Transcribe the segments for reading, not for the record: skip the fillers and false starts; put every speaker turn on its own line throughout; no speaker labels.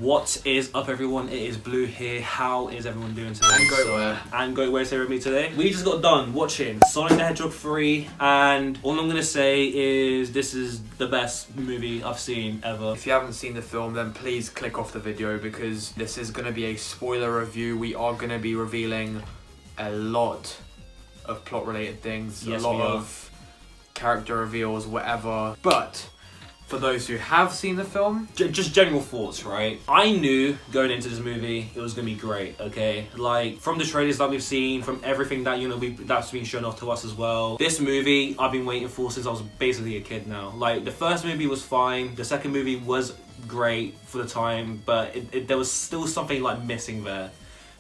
What is up, everyone? It is Blue here. How is everyone doing today?
And GOATWERE.
And GOATWERE is here with me today. We just got done watching Sonic the Hedgehog 3, and all I'm gonna say is this is the best movie I've seen ever.
If you haven't seen the film, then please click off the video because this is going to be a spoiler review. We are going to be revealing a lot of plot related things,
Yes,
a lot of character reveals, whatever. But for those who have seen the film,
Just general thoughts, right? I knew going into this movie it was gonna be great, okay? Like, from the trailers that we've seen, from everything that, that's been shown off to us as well. This movie I've been waiting for since I was basically a kid now. Like, the first movie was fine, the second movie was great for the time, but there was still something like missing there.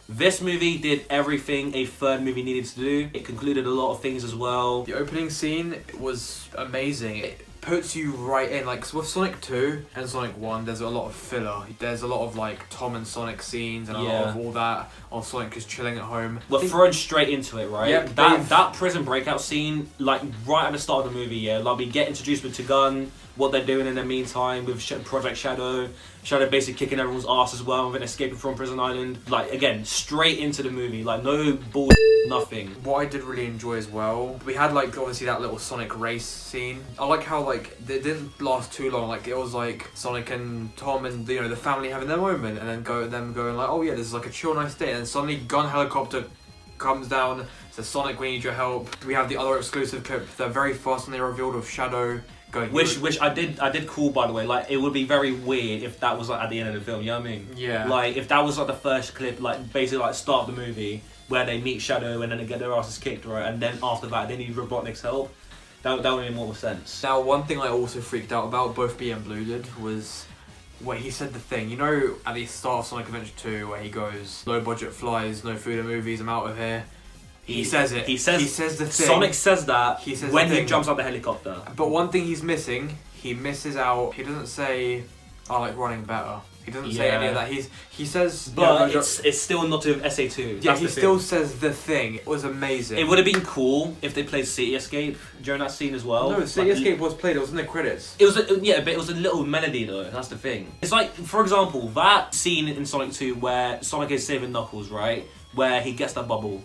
This movie did everything a third movie needed to do. It concluded a lot of things as well.
the opening scene was amazing. It puts you right in. Like, so with Sonic 2 and Sonic 1, there's a lot of filler. There's a lot of like Tom and Sonic scenes and a lot of all that of Sonic just chilling at home.
We're thrown straight into it, right?
Yep,
that prison breakout scene, like right at the start of the movie, yeah, like we get introduced with Gun, what they're doing in the meantime with Project Shadow. Shadow basically kicking everyone's ass as well and then escaping from Prison Island. Like, again, straight into the movie. Like, no bullshit, nothing.
What I did really enjoy as well, we had like obviously that little Sonic race scene. I like how like it didn't last too long. Like, it was like Sonic and Tom and the family having their moment, and then them going like, oh yeah, this is like a chill nice day, and then suddenly gun helicopter comes down, says Sonic, we need your help. We have the other exclusive clip, the very first one they revealed of Shadow going,
which I did call, by the way. Like, it would be very weird if that was like at the end of the film, you know what I mean?
Yeah.
Like, if that was like the first clip, like basically like start of the movie where they meet Shadow and then they get their asses kicked, right? And then after that they need Robotnik's help. That would make more sense.
Now, one thing I also freaked out about, both B and Blue did, was where he said the thing, at the start of Sonic Adventure 2 where he goes, low budget flies, no food and movies, I'm out of here. He says it. He says the thing.
Sonic says that when he jumps out the helicopter.
But one thing he's missing, he misses out. He doesn't say, I like running better. He doesn't say any of that. He says,
but it's still not of SA2.
Yeah, he still says the thing. It was amazing.
It would have been cool if they played City Escape during that scene as well.
No, City Escape was played. It was in the credits.
It was but it was a little melody though. That's the thing. It's like, for example, that scene in Sonic 2 where Sonic is saving Knuckles, right? Where he gets that bubble.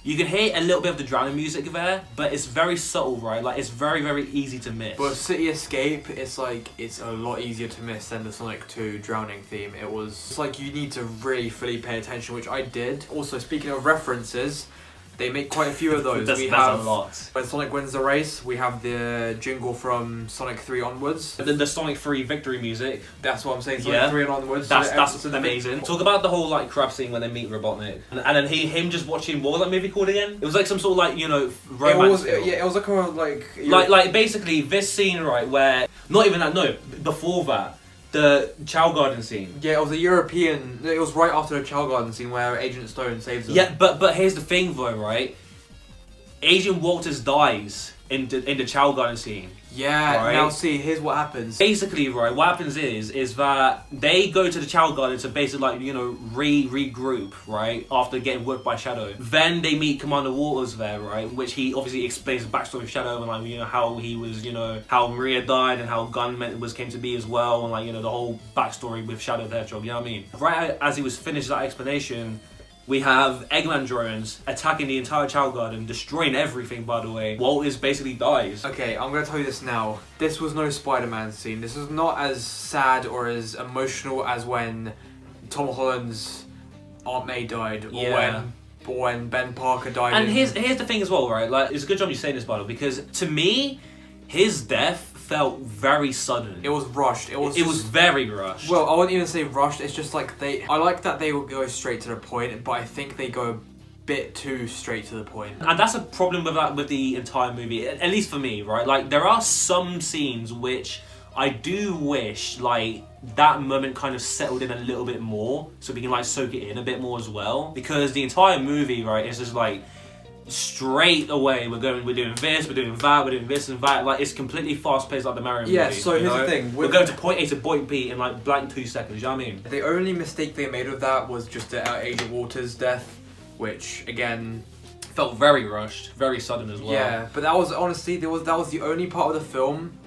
You can hear a little bit of the drowning music there, but it's very subtle, right? Like, it's very, very easy to miss.
But City Escape, it's like, it's a lot easier to miss than the Sonic 2 drowning theme. It's like you need to really fully pay attention, which I did. Also, speaking of references, they make quite a few of those.
That's a lot.
When Sonic wins the race, we have the jingle from Sonic 3 onwards.
The Sonic 3 victory music.
That's what I'm saying, Sonic 3 and onwards.
That's amazing. Talk about the whole like crab scene when they meet Robotnik. And then him just watching, what was that movie called again? It was like some sort of like, romance film.
It was like a
like basically this scene, right, where, not even that, no, before that, the Chow Garden scene.
Yeah, it was it was right after the Chow Garden scene where Agent Stone saves them.
Yeah, but here's the thing though, right? Agent Walters dies in the Chow Garden scene.
Yeah,
right?
Now see, here's what happens.
Basically, right, what happens is that they go to the Chow Garden to basically like, regroup, right, after getting worked by Shadow. Then they meet Commander Waters there, right, which he obviously explains the backstory of Shadow and like, how he was, how Maria died and how Gun came to be as well, and like, the whole backstory with Shadow the Hedgehog, you know what I mean? Right as he was finished that explanation, we have Eggman drones attacking the entire Chow Garden, destroying everything, by the way. Walters basically dies.
Okay, I'm going to tell you this now. This was no Spider-Man scene. This was not as sad or as emotional as when Tom Holland's Aunt May died, or when Ben Parker died.
And here's the thing as well, right? Like, it's a good job you're saying this, by the way, because to me, his death felt very sudden.
It was rushed. It was
very rushed.
Well, I wouldn't even say rushed. It's just like I like that they will go straight to the point, but I think they go a bit too straight to the point.
And that's a problem with the entire movie, at least for me, right? Like, there are some scenes which I do wish, like, that moment kind of settled in a little bit more, so we can, like, soak it in a bit more as well. Because the entire movie, right, is just like, straight away we're doing this, we're doing that, we're doing this and that. Like, it's completely fast paced like the Mario movie.
Yeah, so here's the thing.
We're going to point A to point B in like blank 2 seconds, you know what I mean?
The only mistake they made with that was just the Agent Walters' death, which again
felt very rushed, very sudden as well.
Yeah, but that was honestly that was the only part of the film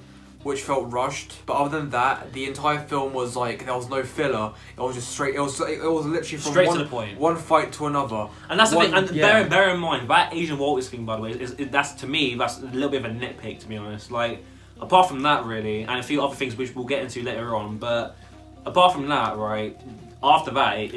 which felt rushed. But other than that, the entire film was like, there was no filler. It was just straight. It was literally from
Straight to the point.
One fight to another.
And that's the thing. And bear in mind that Asian Walters thing, by the way, that's to me that's a little bit of a nitpick, to be honest. Like, apart from that, really, and a few other things which we'll get into later on, but apart from that, right, after that,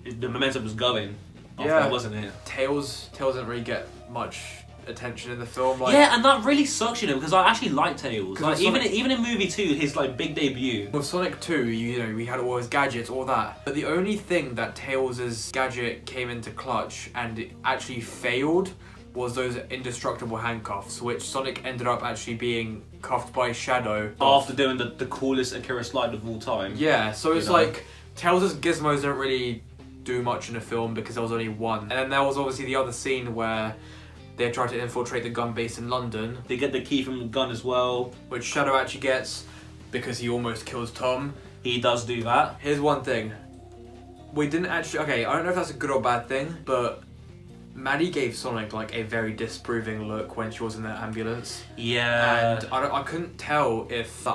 the momentum was going. After that, wasn't it?
Tails didn't really get much attention in the film. Like,
yeah, and that really sucks, because I actually like Tails. Like, even in movie 2, his like big debut.
With Sonic 2, we had all his gadgets, all that. But the only thing that Tails' gadget came into clutch and it actually failed was those indestructible handcuffs, which Sonic ended up actually being cuffed by Shadow.
After doing the coolest Akira slide of all time.
Yeah, so it's like, Tails' gizmos don't really do much in the film because there was only one. And then there was obviously the other scene where they tried to infiltrate the gun base in London.
They get the key from the gun as well.
Which Shadow actually gets because he almost kills Tom.
He does do that.
Here's one thing. We didn't actually... Okay, I don't know if that's a good or bad thing, but Maddie gave Sonic like a very disapproving look when she was in the ambulance.
Yeah.
And I couldn't tell if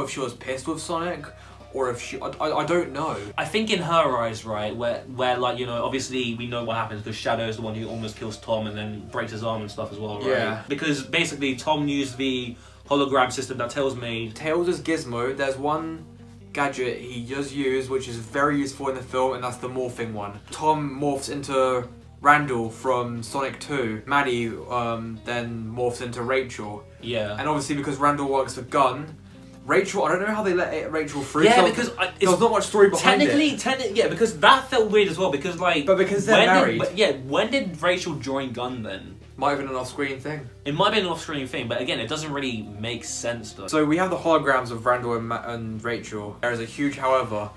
she was pissed with Sonic or if she... I don't know.
I think in her eyes, right, where like, obviously we know what happens because Shadow is the one who almost kills Tom and then breaks his arm and stuff as well, right?
Yeah.
Because basically Tom used the hologram system that Tails made.
Tails' gizmo, there's one gadget he does use which is very useful in the film, and that's the morphing one. Tom morphs into Randall from Sonic 2. Maddie then morphs into Rachel.
Yeah.
And obviously because Randall works the gun, Rachel, I don't know how they let Rachel free.
Yeah, because
there's not much story behind it.
Technically, yeah, because that felt weird as well. Because
but because they're married.
When did Rachel join Gun then?
Might have been an off-screen thing.
It might have been an off-screen thing, but again, it doesn't really make sense though.
So we have the holograms of Randall and Rachel. There is a huge however.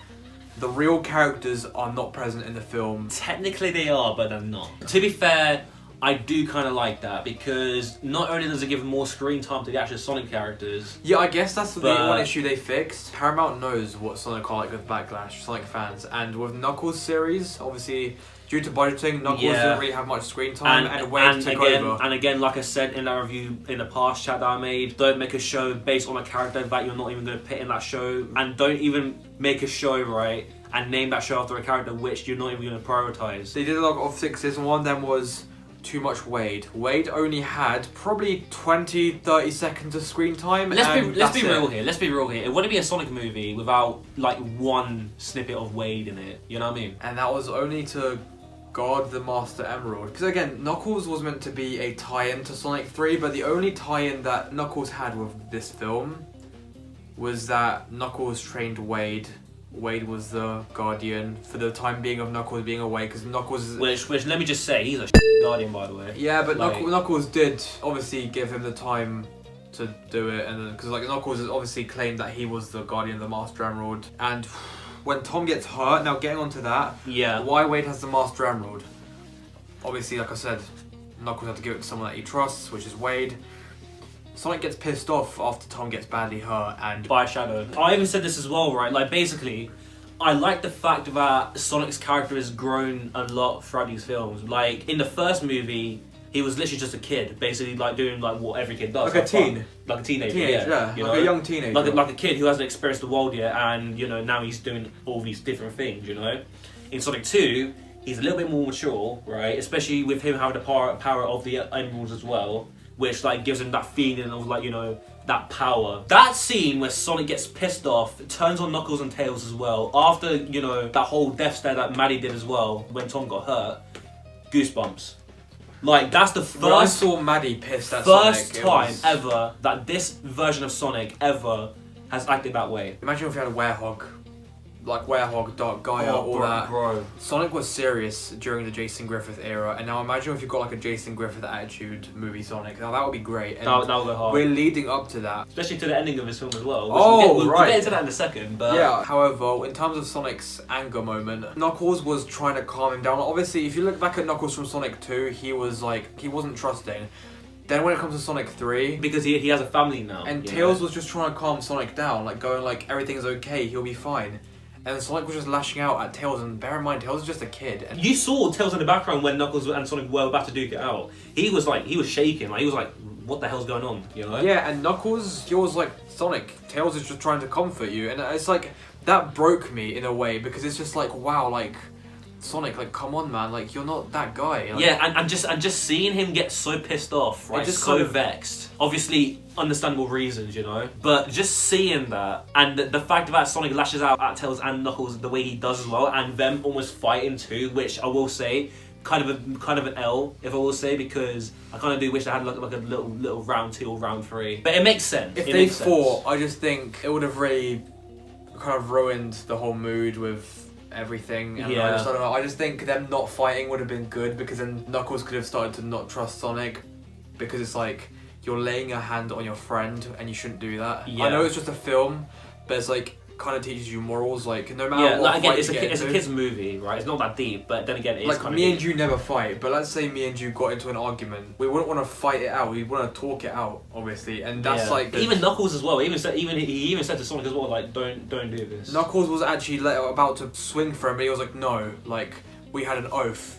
The real characters are not present in the film.
Technically they are, but they're not. To be fair, I do kind of like that because not only does it give more screen time to the actual Sonic characters.
Yeah, I guess that's the one issue they fixed. Paramount knows what Sonic are like with Backlash, Sonic fans, and with Knuckles series, obviously due to budgeting, Knuckles didn't really have much screen time and Wade took over.
And again, like I said in that review in the past chat that I made, don't make a show based on a character that you're not even going to put in that show, and don't even make a show, right, and name that show after a character which you're not even going to prioritize.
They did a lot of fixes, and one of them was too much Wade. Wade only had probably 20-30 seconds of screen time.
Let's be real here. It wouldn't be a Sonic movie without like one snippet of Wade in it. You know what I mean?
And that was only to guard the Master Emerald. Because again, Knuckles was meant to be a tie-in to Sonic 3, but the only tie-in that Knuckles had with this film was that Knuckles trained Wade. Wade was the guardian for the time being of Knuckles being away, because Knuckles...
Which let me just say, he's a guardian, by the way.
Yeah, but like, Knuckles did obviously give him the time to do it, and because like Knuckles has obviously claimed that he was the guardian of the Master Emerald. And when Tom gets hurt, now getting onto that, why Wade has the Master Emerald? Obviously, like I said, Knuckles had to give it to someone that he trusts, which is Wade. Sonic gets pissed off after Tom gets badly hurt and...
by Shadow. I even said this as well, right? Like, basically, I like the fact that Sonic's character has grown a lot throughout these films. Like, in the first movie, he was literally just a kid, basically, like, doing, like, what every kid does.
Like a teen.
Like a teenager,
yeah. Like a young teenager.
Like a kid who hasn't experienced the world yet, and, now he's doing all these different things, In Sonic 2, he's a little bit more mature, right? Especially with him having the power of the emeralds as well, which like gives him that feeling of like, that power. That scene where Sonic gets pissed off, turns on Knuckles and Tails as well, after, that whole death stare that Maddie did as well, when Tom got hurt, goosebumps. Like, that's the first...
When I saw Maddie pissed at Sonic,
first time ever that this version of Sonic ever has acted that way.
Imagine if you had a Werehog. Like Werehog, Dark Gaia, all that.
Bro.
Sonic was serious during the Jason Griffith era, and now imagine if you've got like a Jason Griffith attitude movie Sonic. Now that would be great. And
that would go hard.
We're leading up to that.
Especially to the ending of his film as well.
We'll
get into that in a second, but...
Yeah, however, in terms of Sonic's anger moment, Knuckles was trying to calm him down. Obviously, if you look back at Knuckles from Sonic 2, he wasn't trusting. Then when it comes to Sonic 3...
because he has a family now.
And Tails was just trying to calm Sonic down, like going like, everything's okay, he'll be fine. And Sonic was just lashing out at Tails, and bear in mind, Tails is just a kid. And
you saw Tails in the background when Knuckles and Sonic were about to duke it out. He was shaking, he was what the hell's going on, you know?
Yeah, and Knuckles, he was like, Sonic, Tails is just trying to comfort you, and it's like, that broke me in a way, because it's just like, wow, like, Sonic, like, come on, man, like, you're not that guy. Like,
yeah, and just seeing him get so pissed off, right,
just
so
kind of
vexed. Obviously, understandable reasons, you know? But just seeing that, and the fact that Sonic lashes out at Tails and Knuckles the way he does as well, and them almost fighting too, which I will say, kind of an L, if I will say, because I kind of do wish they had like a little round 2 or round 3. But it makes sense.
if they fought, I just think it would have really kind of ruined the whole mood with everything, and I don't know, I just think them not fighting would have been good, because then Knuckles could have started to not trust Sonic, because it's like, you're laying a hand on your friend and you shouldn't do that. I know it's just a film, but it's like, kind of teaches you morals, like, no matter what
again,
fight
it's a kid's movie, right? It's not that deep, but then again, it's
like,
kind of
me and you never fight, but let's say me and you got into an argument, we wouldn't want to fight it out, we want to talk it out, obviously, and that's like
even Knuckles as well. He even said to Sonic as well, like, don't do this.
Knuckles was actually about to swing for him, but he was like, no, like, we had an oath.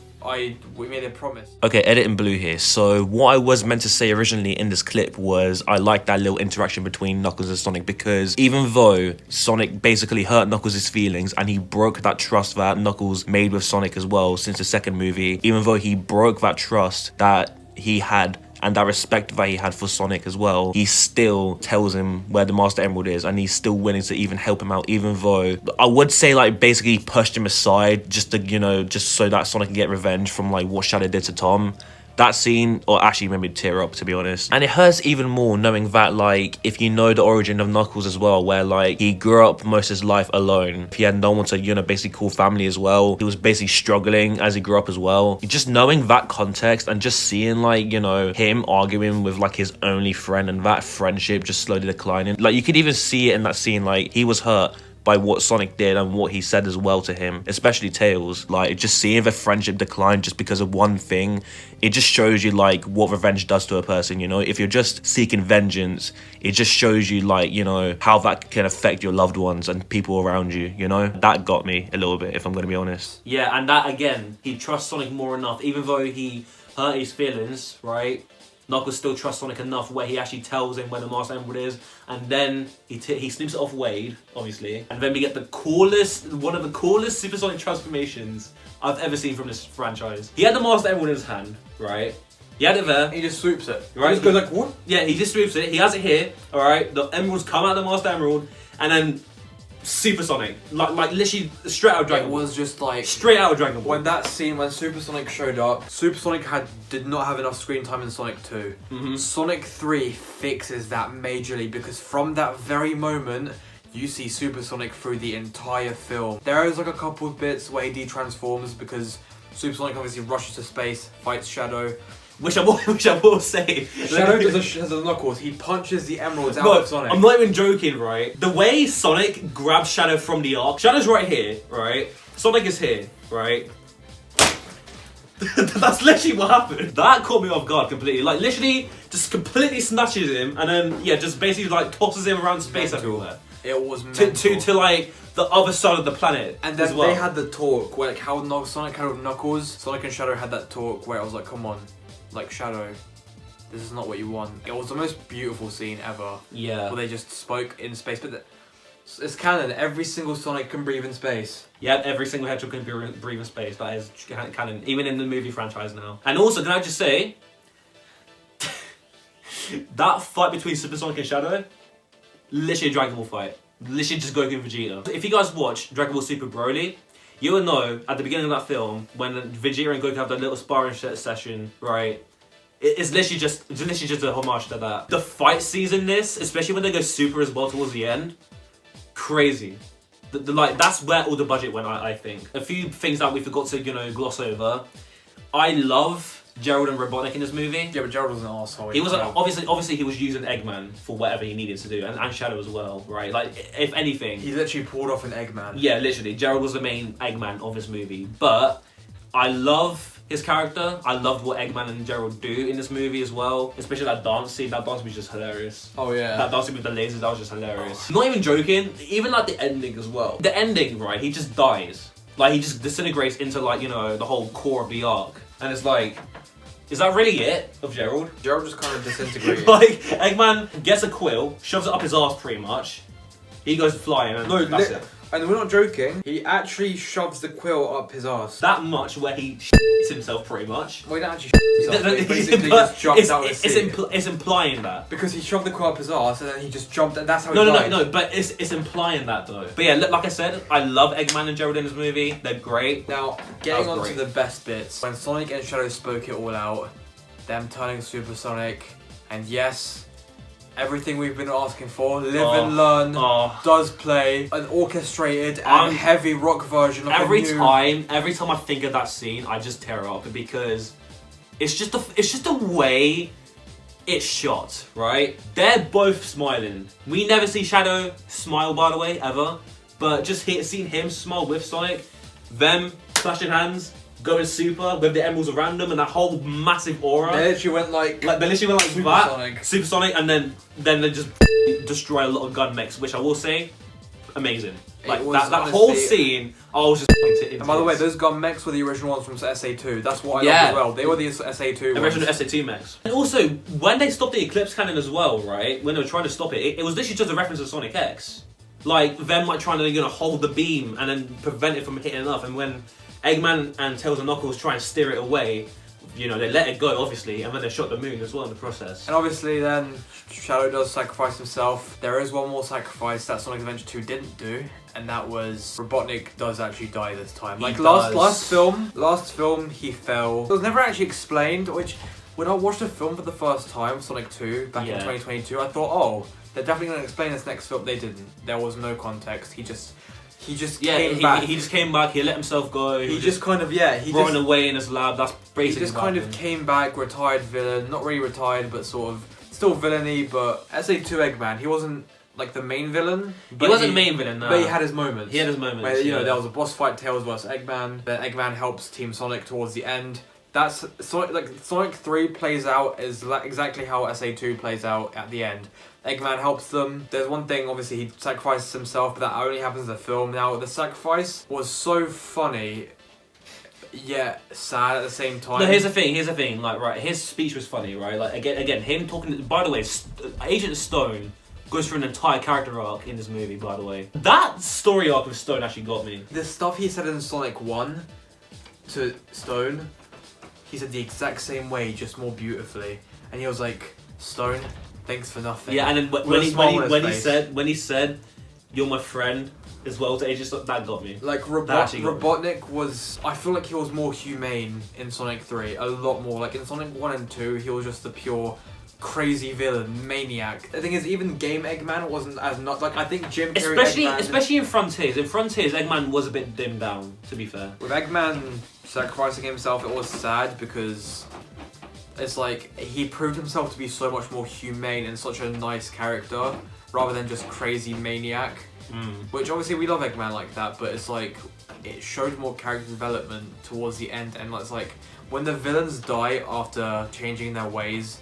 We made a promise.
Okay, edit in blue here. So what I was meant to say originally in this clip was I liked that little interaction between Knuckles and Sonic, because even though Sonic basically hurt Knuckles' feelings and he broke that trust that Knuckles made with Sonic as well since the second movie, even though he broke that trust that he had and that respect that he had for Sonic as well, he still tells him where the Master Emerald is, and he's still willing to even help him out, even though I would say like basically pushed him aside just to, you know, just so that Sonic can get revenge from like what Shadow did to Tom. That scene, or actually made me tear up, to be honest. And it hurts even more knowing that, like, if you know the origin of Knuckles as well, where, like, he grew up most of his life alone. He had no one to, you know, basically call family as well. He was basically struggling as he grew up as well. Just knowing that context and just seeing, like, you know, him arguing with, like, his only friend and that friendship just slowly declining. Like, you could even see it in that scene, like, he was hurt by what Sonic did and what he said as well to him, especially Tails. Like, just seeing the friendship decline just because of one thing, it just shows you like what revenge does to a person, you know? If you're just seeking vengeance, it just shows you like, you know, how that can affect your loved ones and people around you, you know? That got me a little bit, if I'm gonna be honest.
Yeah, and that again, he trusts Sonic more enough, even though he hurt his feelings, right? Knuckles still trusts Sonic enough where he actually tells him where the Master Emerald is, and then he snips it off Wade, obviously, and then we get one of the coolest supersonic transformations I've ever seen from this franchise. He had the Master Emerald in his hand, right? He had it there.
He just swoops it.
Right?
He just goes like, what?
Yeah, he just swoops it. He has it here, alright? The emeralds come out of the Master Emerald, and then Supersonic. Like literally straight out of Dragon Ball.
It was just like
straight out of Dragon Ball.
when that scene when Supersonic showed up, Supersonic did not have enough screen time in Sonic 2. Sonic 3 fixes that majorly, because from that very moment you see Supersonic through the entire film. There is like a couple of bits where he de-transforms because Supersonic obviously rushes to space, fights Shadow.
Which I will say.
Shadow has a Knuckles, he punches the emeralds out of Sonic.
I'm not even joking, right? The way Sonic grabs Shadow from the arc, Shadow's right here, right? Sonic is here, right? That's literally what happened. That caught me off guard completely. Like, literally, just completely snatches him, and then, yeah, just basically, like, tosses him around space everywhere.
It was mental.
To like, the other side of the planet.
And then
as well.
they had the talk, where, like, how Sonic had with Knuckles, Sonic and Shadow had that talk where I was like, come on. Like, Shadow, this is not what you want. It was the most beautiful scene ever.
Yeah.
Where they just spoke in space. But it's canon. Every single Sonic can breathe in space.
Yeah, every single hedgehog can breathe in space. That is canon, even in the movie franchise now. And also, can I just say, that fight between Supersonic and Shadow, literally a Dragon Ball fight. Literally just Goku and Vegeta. If you guys watch Dragon Ball Super Broly, you will know at the beginning of that film when Vegeta and Goku have that little sparring session, right? It's literally just a homage to that. The fight scenes in this, especially when they go super as well towards the end, crazy. Like, that's where all the budget went, I think. A few things that we forgot to, you know, gloss over. I love Gerald and Robotnik in this movie.
Yeah, but Gerald was an asshole.
He was obviously he was using Eggman for whatever he needed to do, and Shadow as well, right? Like, if anything,
he literally pulled off an Eggman.
Yeah, literally, Gerald was the main Eggman of this movie. But I love his character. I loved what Eggman and Gerald do in this movie as well, especially that dance scene. That dance was just hilarious.
Oh yeah.
That dance scene with the lasers, that was just hilarious. Not even joking. Even like the ending as well. The ending, right? He just dies. Like, he just disintegrates into, like, you know, the whole core of the arc, and it's like, Is that really it of Gerald?
Gerald just kind of disintegrated.
Like, Eggman gets a quill, shoves it up his arse pretty much. He goes flying and that's it.
And we're not joking, he actually shoves the quill up his arse.
That much where he shits himself pretty much.
Well, he didn't actually shit himself, he basically just jumped out of the sea.
It's implying that.
Because he shoved the quill up his arse and then he just jumped, and that's how he died.
No, but it's implying that though. But yeah, like I said, I love Eggman and Gerald in this movie. They're great.
Now, getting on to the best bits. When Sonic and Shadow spoke it all out, them turning supersonic, and yes, everything we've been asking for, Live and Learn does play an orchestrated and heavy rock version of
every time I think of that scene, I just tear up because it's just the way it's shot, right? They're both smiling. We never see Shadow smile, by the way, ever. But just seeing him smile with Sonic, them clashing hands, going super with the emeralds around them and that whole massive aura.
They literally went like
that, supersonic, and then they just destroy a lot of gun mechs, which I will say, amazing. Like that whole scene, I was just
and by the way, those gun mechs were the original ones from SA2. That's what I love as well. They were the SA2
original SA2 mechs. And also, when they stopped the Eclipse Cannon as well, right? When they were trying to stop it, it was literally just a reference to Sonic X. Like them like trying to hold the beam and then prevent it from hitting enough. And when Eggman and Tails and Knuckles try and steer it away, they let it go, obviously, and then they shot the moon as well in the process.
And obviously then, Shadow does sacrifice himself. There is one more sacrifice that Sonic Adventure 2 didn't do, and that was Robotnik does actually die this time. Like last film, he fell. It was never actually explained, which, when I watched the film for the first time, Sonic 2, back in 2022, I thought, oh, they're definitely going to explain this next film. They didn't. There was no context. He just came back.
He just came back. He let himself go.
He just kind of
running away in his lab. That's basically.
He just kind of came back, retired villain. Not really retired, but sort of still villainy. But SA2 Eggman, he wasn't like the main villain.
But he wasn't the main villain. No.
But he had his moments.
He had his moments.
Where, there was a boss fight, Tails vs Eggman. Then Eggman helps Team Sonic towards the end. That's Sonic 3 plays out is exactly how SA2 plays out at the end. Eggman helps them. There's one thing, obviously he sacrifices himself, but that only happens in the film. Now, the sacrifice was so funny, yet sad at the same time.
No, here's the thing. Like, right, his speech was funny, right? Like, again, him talking. By the way, Agent Stone goes through an entire character arc in this movie. By the way, that story arc with Stone actually got me.
The stuff he said in Sonic 1 to Stone, he said the exact same way, just more beautifully, and he was like, Stone, thanks for nothing.
Yeah, and then when he said, "You're my friend," as well to Agent Stone, that got me.
Like Robotnik was, I feel like he was more humane in Sonic 3, a lot more. Like in Sonic 1 and 2, he was just the pure crazy villain, maniac. The thing is, even Game Eggman wasn't as not like I think Jim Carrey
especially in Frontiers. In Frontiers, Eggman was a bit dimmed down, to be fair.
With Eggman sacrificing himself, it was sad because it's like he proved himself to be so much more humane and such a nice character rather than just crazy maniac. Which obviously we love Eggman like that, but it's like it showed more character development towards the end, and it's like when the villains die after changing their ways,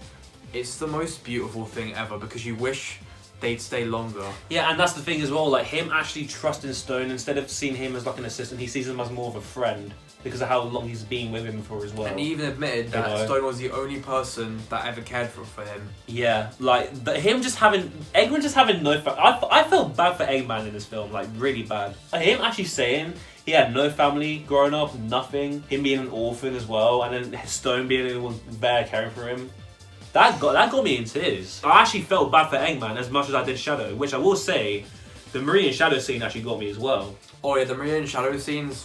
it's the most beautiful thing ever because you wish they'd stay longer.
Yeah, and that's the thing as well, like him actually trusting Stone, instead of seeing him as like an assistant, he sees him as more of a friend because of how long he's been with him for as well.
And he even admitted that Stone was the only person that ever cared for him.
Yeah, like, but Eggman just having no family. I felt bad for Eggman in this film, like really bad. Him actually saying he had no family growing up, nothing, him being an orphan as well, and then Stone being the one there caring for him. That got me in tears. I actually felt bad for Eggman as much as I did Shadow, which I will say, the Marie and Shadow scene actually got me as well.
Oh yeah, the Marie and Shadow scenes,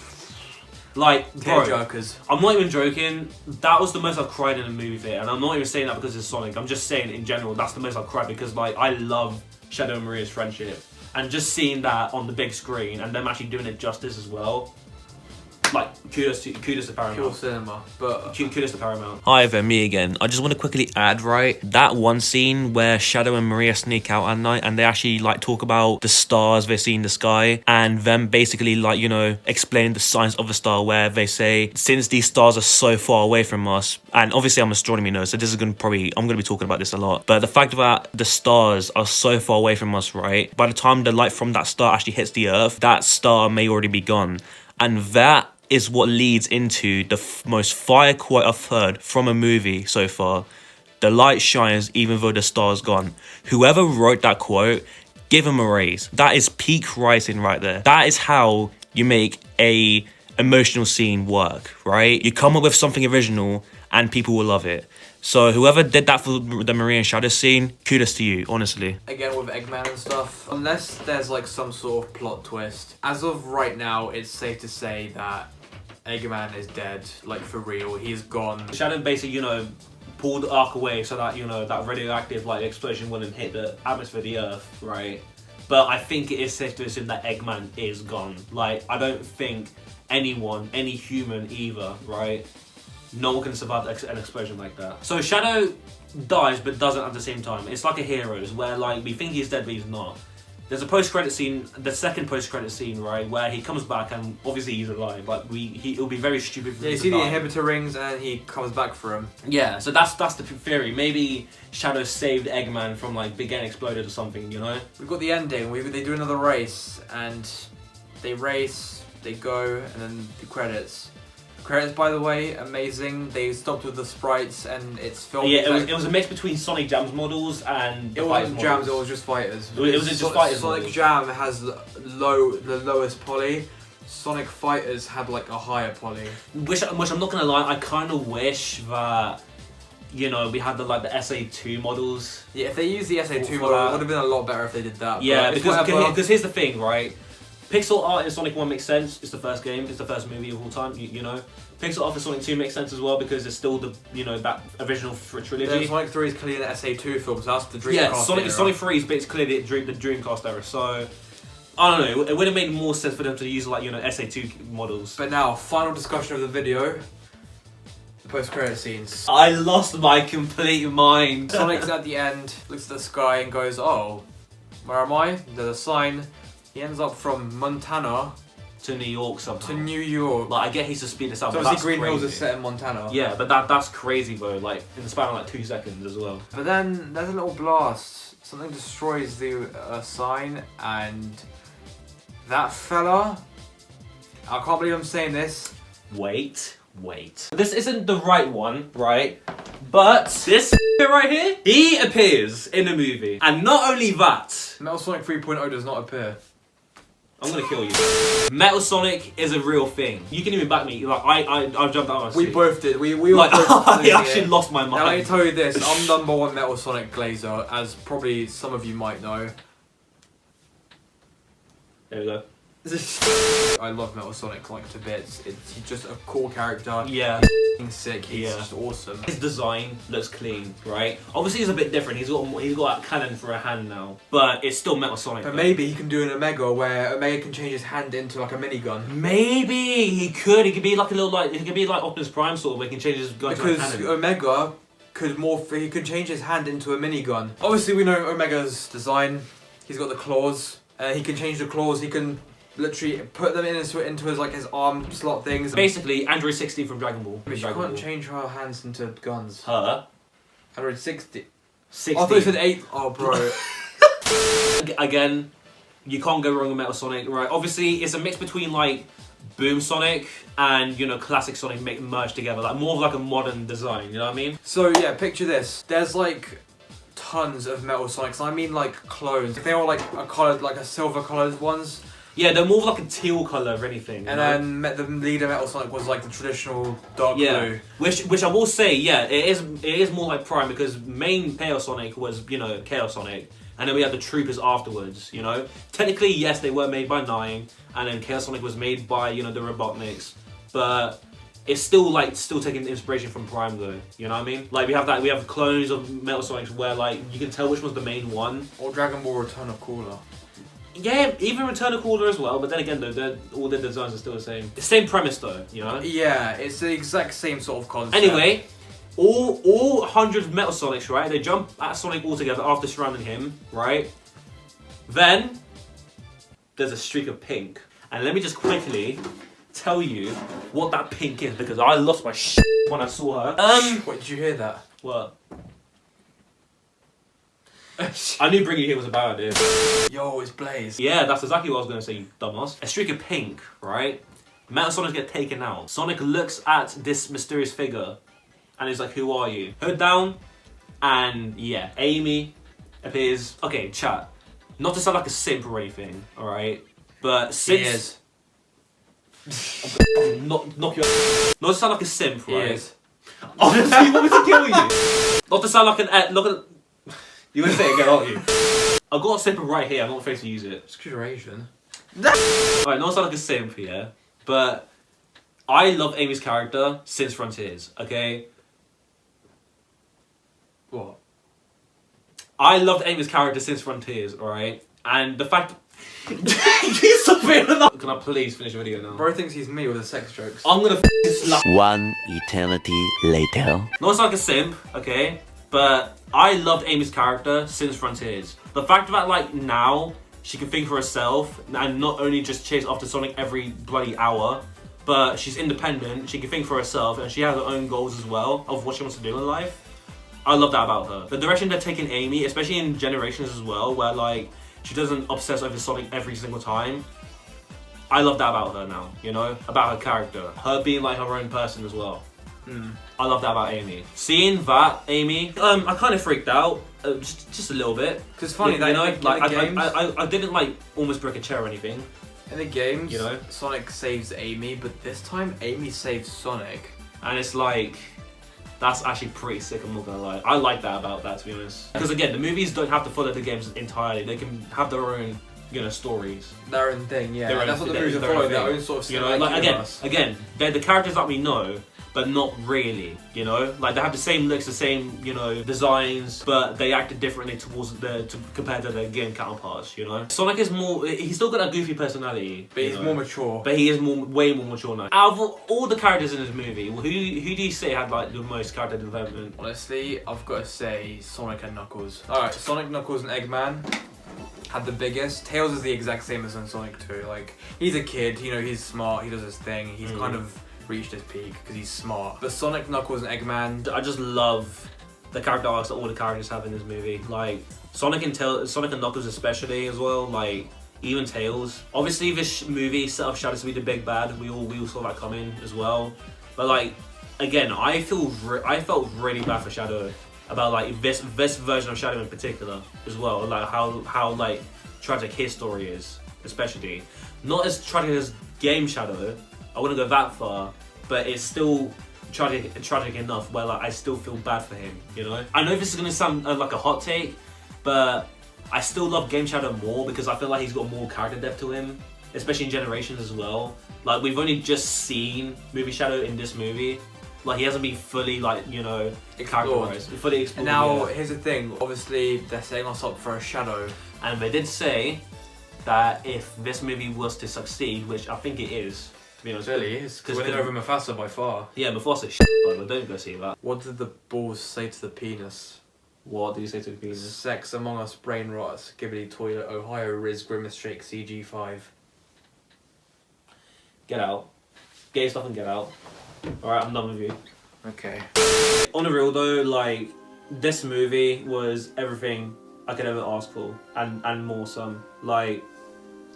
like, bro,
tearjerkers.
I'm not even joking. That was the most I've cried in a movie theater, and I'm not even saying that because it's Sonic. I'm just saying in general that's the most I've cried because like I love Shadow and Maria's friendship, and just seeing that on the big screen and them actually doing it justice as well. Like, kudos to Paramount.
Pure cinema, but
kudos to Paramount.
Hi there, me again. I just want to quickly add, right, that one scene where Shadow and Maria sneak out at night and they actually like talk about the stars they see in the sky, and them basically like, explaining the science of the star, where they say since these stars are so far away from us, and obviously I'm astronomy nerd, so this is I'm gonna be talking about this a lot, but the fact that the stars are so far away from us, right, by the time the light from that star actually hits the earth, that star may already be gone. And that is what leads into the most fire quote I've heard from a movie so far. The light shines even though the star's gone. Whoever wrote that quote, give him a raise. That is peak writing right there. That is how you make a emotional scene work, right? You come up with something original and people will love it. So whoever did that for the Maria and Shadow scene, kudos to you, honestly.
Again with Eggman and stuff, unless there's like some sort of plot twist, as of right now, it's safe to say that Eggman is dead, like for real. He's gone.
Shadow basically, you know, pulled the arc away so that, you know, that radioactive like explosion wouldn't hit the atmosphere of the Earth, right? But I think it is safe to assume that Eggman is gone. Like, I don't think anyone, any human either, right? No one can survive an explosion like that. So Shadow dies but doesn't at the same time. It's like a Heroes where like we think he's dead but he's not. There's a post-credit scene, the second post-credit scene, right, where he comes back and obviously he's alive. Like it'll be very stupid for him
you
to
see the
die.
inhibitor rings and he comes back for him.
Yeah, so that's the theory. Maybe Shadow saved Eggman from like getting exploded or something, you know?
We've got the ending. They do another race and they race, they go, and then the credits. Credits, by the way, amazing. They stopped with the sprites and it's filmed.
Yeah, it was a mix between Sonic Jam's models and
It wasn't Jams, it was just fighters.
It was just fighters
Sonic
models.
Jam has the lowest poly. Sonic Fighters had like a higher poly.
Which I'm not gonna lie, I kind of wish that, you know, we had the SA2 models.
Yeah, if they used the SA2
For
model,
that.
it would have been a lot better if they did that.
Yeah,
but it's
because
whatever.
here's the thing, right? Pixel art in Sonic 1 makes sense. It's the first game. It's the first movie of all time. You know, pixel art for Sonic 2 makes sense as well because it's still the that original trilogy.
Yeah, Sonic 3 is clearly an SA2 film, so that's the Dreamcast
Yeah, Sonic
era.
3 is basically the Dreamcast era. So I don't know. It would have made more sense for them to use like SA2 models.
But now, final discussion of the video. The post-credit scenes.
I lost my complete mind.
Sonic's at the end, looks at the sky and goes, "Oh, where am I?" There's a sign. He ends up from Montana
to New York somehow.
to New York.
Like I get he's to speed this up.
So
but
obviously
that's
Green Hills
crazy.
is set in Montana.
Yeah, but that's crazy though. Like in the span of like 2 seconds as well.
But then there's a little blast. Something destroys the sign, and that fella. I can't believe I'm saying this.
Wait. This isn't the right one, right? But this right here, he appears in the movie, and not only that,
Metal Sonic 3.0 does not appear.
I'm gonna kill you. Metal Sonic is a real thing. You can even back me. Like I jumped out of my
We
seat.
both did. We
Like
all both
I
believed
actually
it.
lost my
Now let me
mind.
tell you this, I'm #1 Metal Sonic glazer, as probably some of you might know.
There we go.
I love Metal Sonic like to bits. He's just a cool character.
Yeah.
He's sick. He's
Yeah.
just awesome.
His design looks clean, right? Obviously, it's a bit different. He's got a cannon for a hand now, but it's still Metal Sonic.
But
though.
maybe he can do an Omega where Omega can change his hand into like a minigun.
Maybe he could. He could be like a little like. He could be like Optimus Prime sort of. Where he can change his gun to a
Because
cannon.
Omega could morph. He could change his hand into a minigun. Obviously, we know Omega's design. He's got the claws. He can change the claws. He can literally put them into his like his arm slot things.
Basically, Android 60 from Dragon Ball.
But she
Dragon
can't
Ball.
change her hands into guns.
Her
Android 60.
60.
Oh, I thought you said 8. Oh, bro.
Again, you can't go wrong with Metal Sonic, right? Obviously, it's a mix between like Boom Sonic and classic Sonic merged together, like more of like a modern design. You know what I mean?
So yeah, picture this. There's like tons of Metal Sonics. I mean like clones. They were like a coloured, like a silver coloured ones.
Yeah, they're more of like a teal color of anything.
And then the leader Metal Sonic was like the traditional dark blue.
Which I will say, yeah, it is more like Prime because main Chaos Sonic was Chaos Sonic, and then we had the Troopers afterwards. Technically, yes, they were made by Nine, and then Chaos Sonic was made by the Robotniks, but it's still taking inspiration from Prime though. You know what I mean? Like we have clones of Metal Sonics where like you can tell which one's the main one.
Or Dragon Ball Return of Cooler.
Yeah, even Return of Cooler as well, but then again though, all their designs are still the same. The same premise though,
Yeah, it's the exact same sort of concept.
Anyway, all 100 Metal Sonics, right? They jump at Sonic all together after surrounding him, right? Then there's a streak of pink, and let me just quickly tell you what that pink is because I lost my shit when I saw her.
Wait, did you hear that?
What? I knew bringing you here was a bad idea.
Yo, it's Blaze.
Yeah, that's exactly what I was going to say, you dumbass. A streak of pink, right? Metal Sonic gets taken out. Sonic looks at this mysterious figure and he's like, who are you? Hood down, and yeah, Amy appears. Okay, chat. Not to sound like a simp or anything, alright? But since... knock you out. Not to sound like a simp, right?
He is.
Obviously, you want me to kill you? Not to sound like an... look at... You're gonna say it again, aren't you? I've got a simp right here, I'm not afraid to use it.
It's because you're Asian.
Alright, not to sound like a simp, yeah? But I love Amy's character since Frontiers, okay?
What?
I loved Amy's character since Frontiers, alright? And the fact... He's so fair enough. Can I please finish the video now?
Bro thinks he's me with the sex jokes.
I'm gonna slap.
One eternity later.
Not like a simp, okay? But I loved Amy's character since Frontiers. The fact that, like, now she can think for herself and not only just chase after Sonic every bloody hour, but she's independent, she can think for herself, and she has her own goals as well of what she wants to do in life. I love that about her. The direction they're taking Amy, especially in Generations as well, where, like, she doesn't obsess over Sonic every single time. I love that about her now, you know? About her character. Her being, like, her own person as well. I love that about Amy. Seeing that, Amy, I kind of freaked out, just a little bit.
Because it's funny,
you know,
like
like
games,
I didn't like almost break a chair or anything.
in the games,
you know,
Sonic saves Amy, but this time Amy saves Sonic.
And it's like, that's actually pretty sick, I'm not gonna lie. I like that about that, to be honest. Because again, the movies don't have to follow the games entirely. They can have their own, you know, stories.
Their own thing, yeah.
Their own
That's what the
thing,
movies are
their own
following, their
thing.
own sort of
You know,
cinematic
like
universe.
again, they're the characters that we know, but not really, you know? Like, they have the same looks, the same, you know, designs, but they acted differently compared to their game counterparts, you know? Sonic is more, he's still got a goofy personality.
But he's
you know?
more mature.
But he is way more mature now. Out of all the characters in this movie, who do you say had, like, the most character development?
Honestly, I've got to say Sonic and Knuckles. Alright, Sonic, Knuckles, and Eggman had the biggest. Tails is the exact same as in Sonic 2. Like, he's a kid, you know, he's smart, he does his thing, he's kind of reached his peak because he's smart. But Sonic, Knuckles, and Eggman,
I just love the character arcs that all the characters have in this movie. Like, Sonic and Knuckles especially as well, like, even Tails. Obviously, this movie set up Shadow to be the big bad. We all saw that coming as well. But, like, again, I felt really bad for Shadow about, like, this version of Shadow in particular as well. Like, how like tragic his story is, especially. Not as tragic as Game Shadow. I wouldn't go that far, but it's still tragic enough where, like, I still feel bad for him, you know? I know this is gonna sound like a hot take, but I still love Game Shadow more because I feel like he's got more character depth to him, especially in Generations as well. Like, we've only just seen Movie Shadow in this movie. Like, he hasn't been fully, like, you know, characterized, fully explored.
and now
yet.
here's the thing. Obviously, they're setting us up for a Shadow.
And they did say that if this movie was to succeed, which I think it is, to be honest.
Really is, because
Because-
winning over Mufasa by far.
Yeah, Mufasa shit, but don't go see that.
What did the balls say to the penis?
What do you say to the penis?
Sex Among Us, Brain Rot, Skibbity Toilet, Ohio, Riz, Grimace Shake, CG5.
Get out. Get your stuff and get out. Alright, I'm done with you.
Okay.
On the real though, like, this movie was everything I could ever ask for, and more some. Like,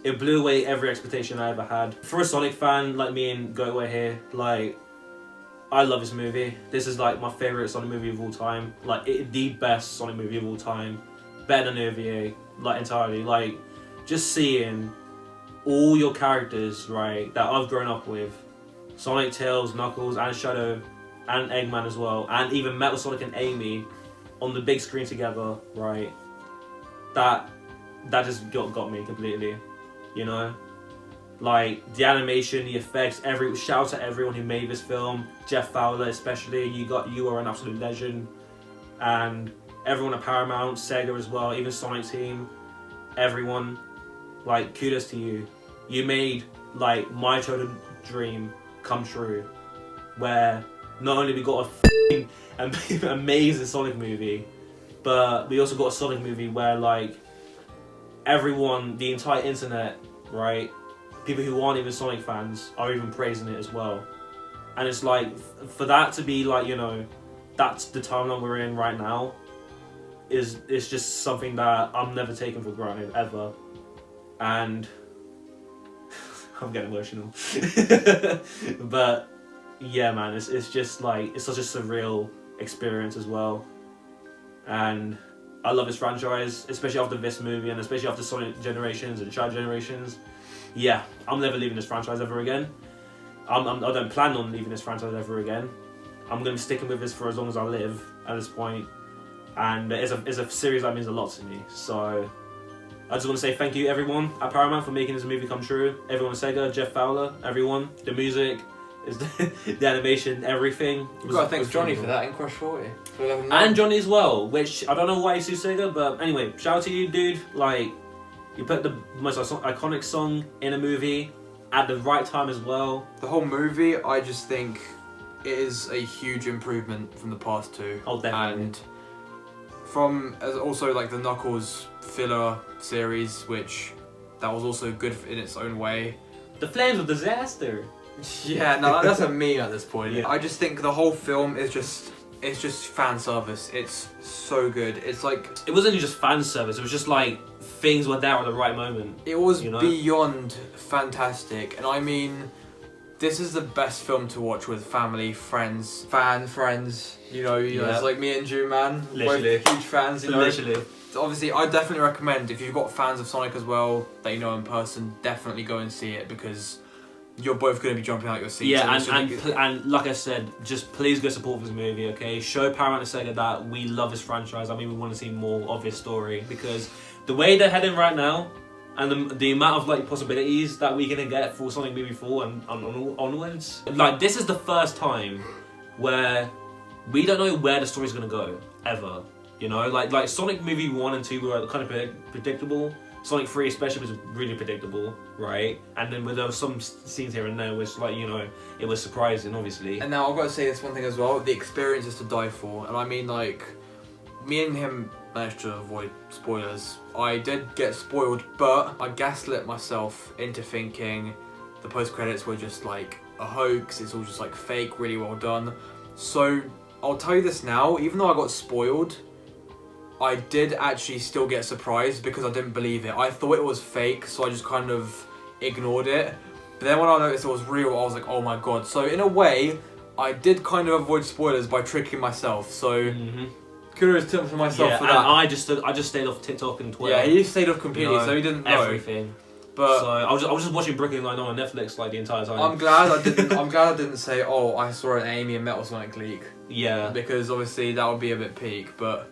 it blew away every expectation I ever had. For a Sonic fan like me and GOATWERE here, like, I love this movie. This is, like, my favourite Sonic movie of all time. Like, the best Sonic movie of all time. Better than OVA, like, entirely. Like, just seeing all your characters, right, that I've grown up with. Sonic, Tails, Knuckles, and Shadow, and Eggman as well, and even Metal Sonic and Amy on the big screen together, right? That just got me completely, you know? Like, the animation, the effects, shout out to everyone who made this film. Jeff Fowler especially, you are an absolute legend. And everyone at Paramount, Sega as well, even Sonic Team, everyone, like, kudos to you. You made, like, my childhood dream come true, where not only we got a f***ing amazing Sonic movie, but we also got a Sonic movie where, like, everyone, the entire internet, right, people who aren't even Sonic fans are even praising it as well. And it's like, for that to be, like, you know, that's the timeline we're in right now, it's just something that I'm never taking for granted, ever. And I'm getting emotional. But yeah, man, it's just like it's such a surreal experience as well, and I love this franchise, especially after this movie and especially after Sonic Generations and Child Generations. Yeah, I'm never leaving this franchise ever again. I don't plan on leaving this franchise ever again. I'm going to be sticking with this for as long as I live at this point, and it's a series that means a lot to me. So I just want to say thank you everyone at Paramount for making this movie come true. Everyone at Sega, Jeff Fowler, everyone, the music, is the animation, everything.
We've got to thank Johnny for that in Crush 40.
And Johnny as well, which I don't know why he sues Sega, but anyway, shout out to you, dude. Like, you put the most iconic song in a movie at the right time as well.
The whole movie, I just think it is a huge improvement from the past two.
Oh, definitely.
And from also like the Knuckles filler series, which that was also good in its own way.
The Flames of Disaster.
Yeah, no, that's a meme at this point.
Yeah.
I just think the whole film is just fan service. It's so good. It's like
It wasn't just fan service, it was just like things were there at the right moment.
it was
You know?
beyond fantastic, and I mean, this is the best film to watch with family, friends, friends. You know,
Yeah.
it's like me and Jew Man,
Literally.
both huge fans. You know,
Literally.
obviously, I definitely recommend if you've got fans of Sonic as well that you know in person, definitely go and see it because you're both going to be jumping out your seats.
Yeah,
it's
and like I said, just please go support this movie, okay? Show Paramount and Sega that we love this franchise. I mean, we want to see more of this story because the way they're heading right now, and the amount of like possibilities that we're gonna get for Sonic Movie 4 and onwards, like this is the first time where we don't know where the story's gonna go ever. You know, like Sonic Movie 1 and 2 were kind of predictable. Sonic 3 especially was really predictable, right? And then there were some scenes here and there which, like, you know, it was surprising, obviously.
And now I've got to say this one thing as well, the experience is to die for. And I mean, like, me and him managed to avoid spoilers. I did get spoiled, but I gaslit myself into thinking the post-credits were just like a hoax, it's all just like fake, really well done. So, I'll tell you this now, even though I got spoiled, I did actually still get surprised because I didn't believe it. I thought it was fake, so I just kind of ignored it. But then when I noticed it was real, I was like, oh my god. So in a way, I did kind of avoid spoilers by tricking myself. So kudos to myself for
and
that.
I just stayed off TikTok and Twitter.
Yeah, he stayed off completely,
you know,
so he didn't know
everything.
But
so I was just watching Brooklyn Nine-Nine on Netflix like the entire time.
I'm glad I didn't. I'm glad I didn't say, oh, I saw an Amy and Metal Sonic leak.
Yeah.
Because obviously that would be a bit peak, but.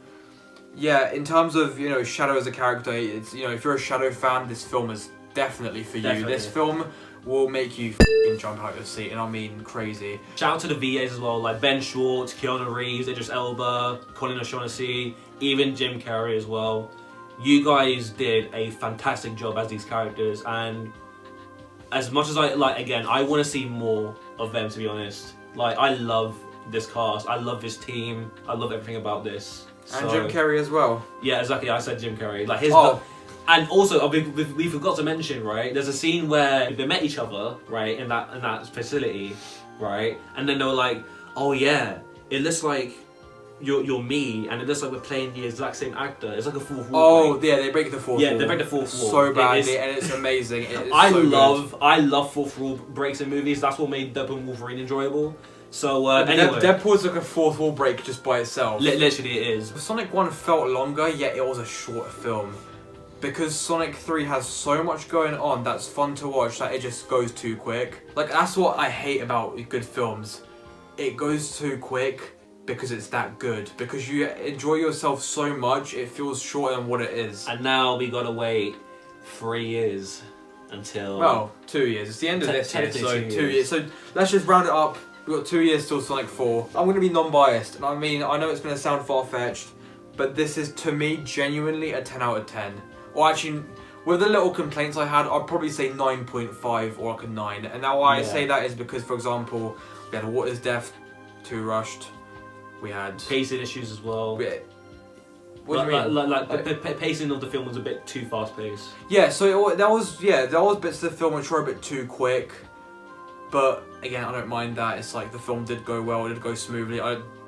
Yeah, in terms of, you know, Shadow as a character, it's, you know, if you're a Shadow fan, this film is definitely for you.
Definitely.
This film will make you f***ing jump out your seat, and I mean crazy.
Shout out to the VAs as well, like Ben Schwartz, Keanu Reeves, Idris Elba, Colin O'Shaughnessy, even Jim Carrey as well. You guys did a fantastic job as these characters, and as much as I want to see more of them, to be honest. Like, I love this cast, I love this team, I love everything about this.
And Jim Carrey as well.
Yeah, exactly. I said Jim Carrey. Like his,
Oh.
and also we forgot to mention, right? There's a scene where they met each other, right, in that facility, right? And then they were like, "Oh yeah, it looks like you're me, and it looks like we're playing the exact same actor." It's like a fourth wall break.
Yeah, they break the fourth wall.
Yeah, they break the fourth wall
so badly, and it's amazing. It is
I
so
love fourth wall breaks in movies. That's what made Deadpool and Wolverine enjoyable. So anyway,
Deadpool's like a fourth wall break just by itself.
Literally, it is.
Sonic 1 felt longer, yet it was a shorter film. Because Sonic 3 has so much going on that's fun to watch that it just goes too quick. Like, that's what I hate about good films. It goes too quick because it's that good. Because you enjoy yourself so much, it feels shorter than what it is.
And now we gotta wait 3 years until...
Well, 2 years. It's the end of this year,
technically
so
2
2 years. So let's just round it up. We've got 2 years till Sonic 4. I'm going to be non-biased, and I mean, I know it's going to sound far-fetched, but this is, to me, genuinely a 10 out of 10. Or actually, with the little complaints I had, I'd probably say 9.5 or like a 9. And now why I say that is because, for example, we had What Is Death, too rushed. We had...
pacing issues as well.
What do you mean?
The pacing of the film was a bit too fast-paced.
Yeah, so there was bits of the film which were a bit too quick. But again, I don't mind that. It's like the film did go well, it did go smoothly.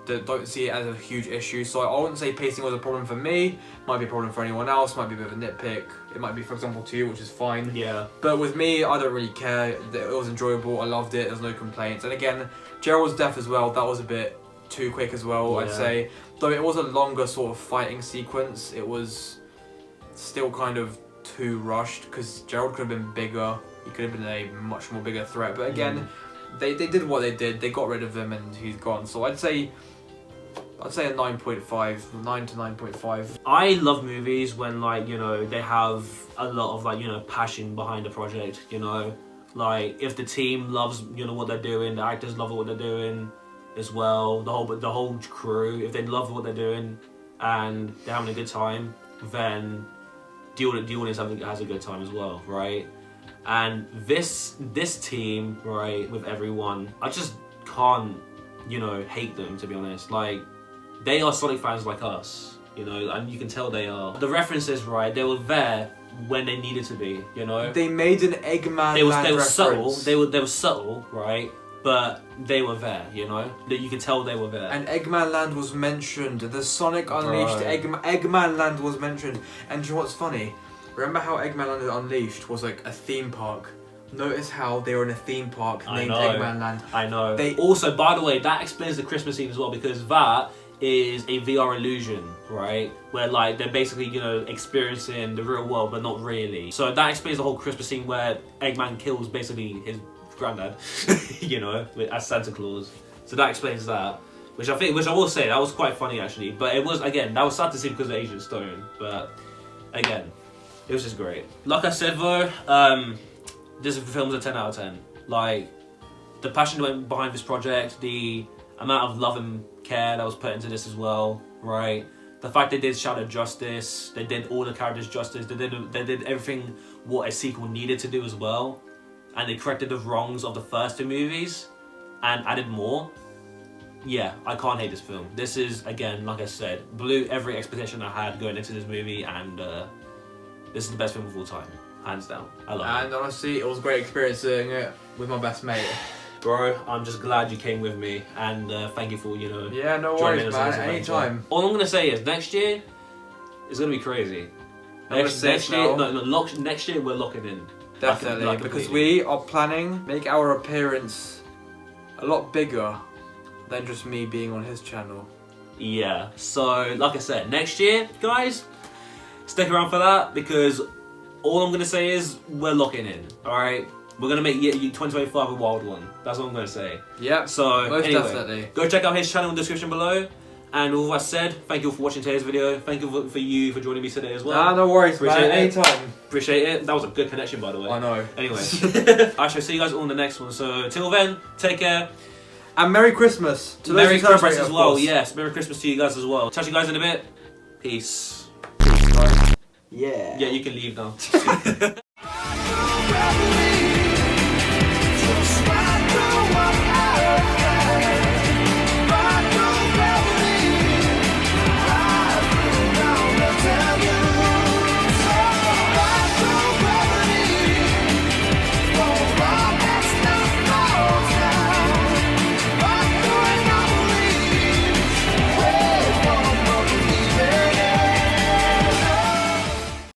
don't see it as a huge issue. So I wouldn't say pacing was a problem for me. Might be a problem for anyone else. Might be a bit of a nitpick. It might be, for example, to you, which is fine.
Yeah.
But with me, I don't really care. It was enjoyable. I loved it. There's no complaints. And again, Gerald's death as well. That was a bit too quick as well. I'd say. Though it was a longer sort of fighting sequence, it was still kind of too rushed because Gerald could have been bigger. He could have been a much more bigger threat. But again, they did what they did. They got rid of him and he's gone. So I'd say a 9.5, 9 to 9.5.
I love movies when, like, you know, they have a lot of, like, you know, passion behind the project, you know. Like, if the team loves, you know, what they're doing, the actors love what they're doing as well, the whole crew, if they love what they're doing and they're having a good time, then the audience has a good time as well, right? And this team, right, with everyone, I just can't, you know, hate them, to be honest. Like, they are Sonic fans like us, you know, and you can tell they are. The references, right, they were there when they needed to be, you know.
They made an Eggman
They were
reference.
subtle. They were subtle, right? But they were there, you know. That you could tell they were there.
And Eggman Land was mentioned. The Sonic Unleashed Eggman Land was mentioned. And do you know what's funny? Remember how Eggman Land Unleashed was like a theme park? Notice how they were in a theme park named Eggman Land.
I know. They also, by the way, that explains the Christmas scene as well, because that is a VR illusion, right? Where, like, they're basically, you know, experiencing the real world, but not really. So that explains the whole Christmas scene where Eggman kills basically his granddad, you know, as Santa Claus. So that explains that. Which I will say, that was quite funny actually. But it was, again, that was sad to see because of Agent Stone. But again, it was just great. Like I said though, this film's a 10 out of 10. Like, the passion that went behind this project, the amount of love and care that was put into this as well, right? The fact they did Shadow justice, they did all the characters justice, they did everything what a sequel needed to do as well. And they corrected the wrongs of the first two movies and added more. Yeah, I can't hate this film. This is, again, like I said, blew every expectation I had going into this movie, and this is the best film of all time, hands down. I love it.
And honestly, it was a great experience doing it with my best mate.
Bro, I'm just glad you came with me, and thank you for, you know...
Yeah, no
joining
worries,
us on
man.
this adventure.
Anytime.
All I'm going to say is, next year is going to be crazy. Next year, next year we're locking in.
Definitely, because we are planning make our appearance a lot bigger than just me being on his channel.
Yeah, so like I said, next year, guys, stick around for that, because all I'm going to say is we're locking in, alright? We're going to make 2025 a wild one. That's what I'm going to say.
Yep,
so
most
anyway,
definitely.
Go check out his channel in the description below. And with that said, thank you all for watching today's video. Thank you for joining me today as well.
Nah, no worries,
Appreciate
man.
it.
Anytime.
Appreciate it. That was a good connection, by the way.
I know.
Anyway, I shall see you guys all in the next one. So till then, take care.
And Merry Christmas to those
Merry
who celebrate
Christmas
it,
as
of
well.
course.
Yes, Merry Christmas to you guys as well. Catch you guys in a bit. Peace.
Yeah.
Yeah, you can leave now.